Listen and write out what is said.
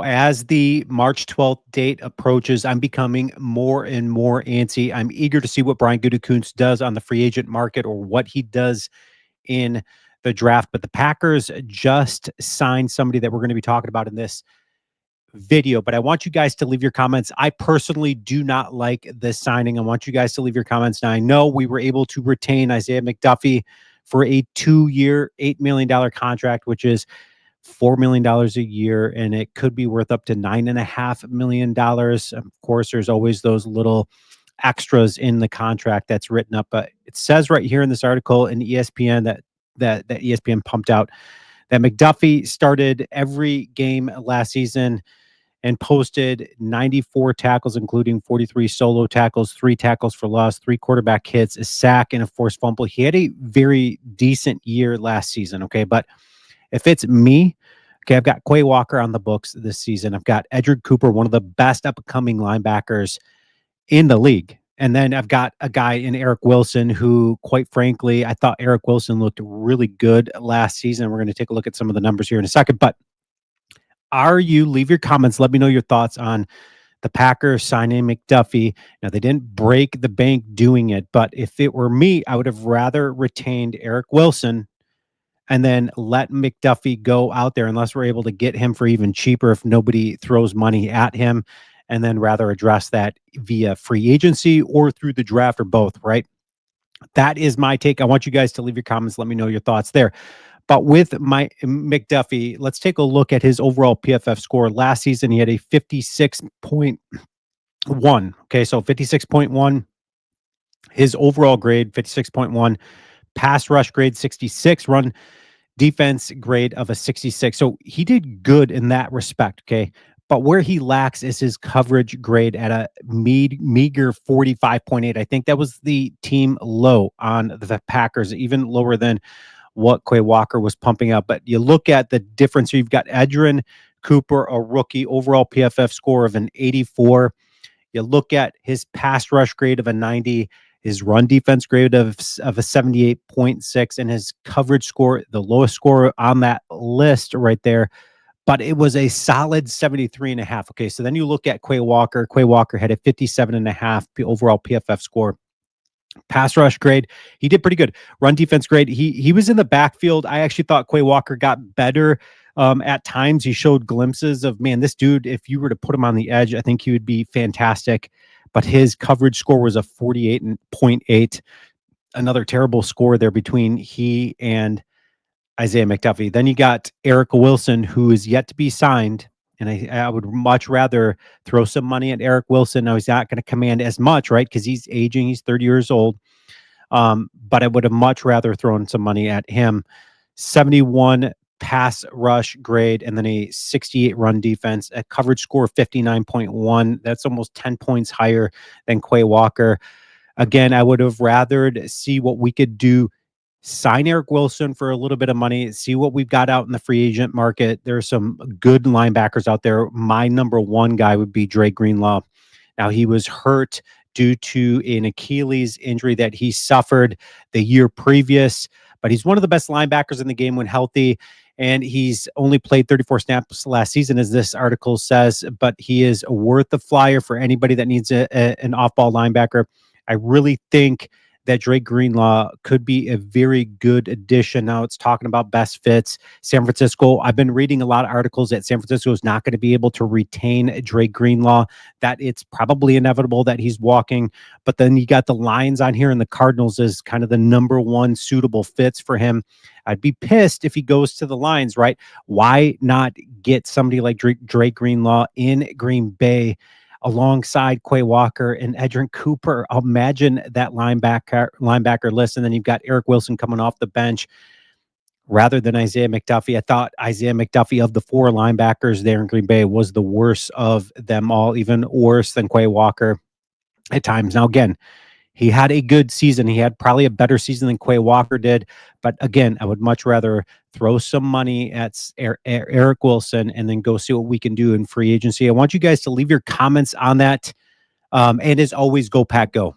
As the March 12th date approaches, I'm becoming more and more antsy. I'm eager to see what Brian Gutekunst does on the free agent market or what he does in the draft. But the Packers just signed somebody that we're going to be talking about in this video. But I want you guys to leave your comments. I personally do not like this signing. I want you guys to leave your comments. Now, I know we were able to retain Isaiah McDuffie for a 2-year, $8 million contract, which is $4 million a year, and it could be worth up to $9.5 million. Of course, there's always those little extras in the contract that's written up, but it says right here in this article in ESPN that ESPN pumped out that McDuffie started every game last season and posted 94 tackles, including 43 solo tackles, 3 tackles for loss, 3 quarterback hits, a sack, and a forced fumble. He had a very decent year last season. Okay, but if it's me, okay, I've got Quay Walker on the books this season. I've got Edric Cooper, one of the best upcoming linebackers in the league. And then I've got a guy in Eric Wilson who, quite frankly, I thought Eric Wilson looked really good last season. We're going to take a look at some of the numbers here in a second. But leave your comments. Let me know your thoughts on the Packers signing McDuffie. Now, they didn't break the bank doing it, but if it were me, I would have rather retained Eric Wilson and then let McDuffie go out there unless we're able to get him for even cheaper if nobody throws money at him, and then rather address that via free agency or through the draft or both, right? That is my take. I want you guys to leave your comments. Let me know your thoughts there. But with my McDuffie, let's take a look at his overall PFF score. Last season, he had a 56.1. Okay, so 56.1. His overall grade, 56.1. Pass rush grade, 66. Run defense grade of a 66. So he did good in that respect, okay? But where he lacks is his coverage grade at a meager 45.8. I think that was the team low on the Packers, even lower than what Quay Walker was pumping up. But you look at the difference. You've got Edrin Cooper, a rookie, overall PFF score of an 84. You look at his pass rush grade of a 90, his run defense grade of a 78.6, and his coverage score, the lowest score on that list right there. But it was a solid 73.5. Okay, so then you look at Quay Walker. Quay Walker had a 57.5 overall PFF score. Pass rush grade, he did pretty good. Run defense grade, he was in the backfield. I actually thought Quay Walker got better at times. He showed glimpses of, man, this dude, if you were to put him on the edge, I think he would be fantastic. But his coverage score was a 48.8. Another terrible score there between he and Isaiah McDuffie. Then you got Eric Wilson, who is yet to be signed. And I would much rather throw some money at Eric Wilson. Now, he's not going to command as much, right? Because he's aging. He's 30 years old. But I would have much rather thrown some money at him. 71 pass rush grade, and then a 68 run defense, a coverage score of 59.1. That's almost 10 points higher than Quay Walker. Again, I would have rathered see what we could do. Sign Eric Wilson for a little bit of money, see what we've got out in the free agent market. There's some good linebackers out there. My number one guy would be Dre Greenlaw. Now, he was hurt due to an Achilles injury that he suffered the year previous, but he's one of the best linebackers in the game when healthy. And he's only played 34 snaps last season, as this article says, but he is worth the flyer for anybody that needs an off-ball linebacker. I really think that Dre Greenlaw could be a very good addition. Now it's talking about best fits. San Francisco, I've been reading a lot of articles that San Francisco is not going to be able to retain Dre Greenlaw, that it's probably inevitable that he's walking. But then you got the Lions on here, and the Cardinals is kind of the number one suitable fits for him. I'd be pissed if he goes to the Lions, right? Why not get somebody like Dre Greenlaw in Green Bay alongside Quay Walker and Edrin Cooper? Imagine that linebacker list. And then you've got Eric Wilson coming off the bench rather than Isaiah McDuffie. I thought Isaiah McDuffie, of the 4 linebackers there in Green Bay, was the worst of them all, even worse than Quay Walker at times. Now, again, he had a good season. He had probably a better season than Quay Walker did. But again, I would much rather throw some money at Eric Wilson and then go see what we can do in free agency. I want you guys to leave your comments on that. And as always, go Pack Go.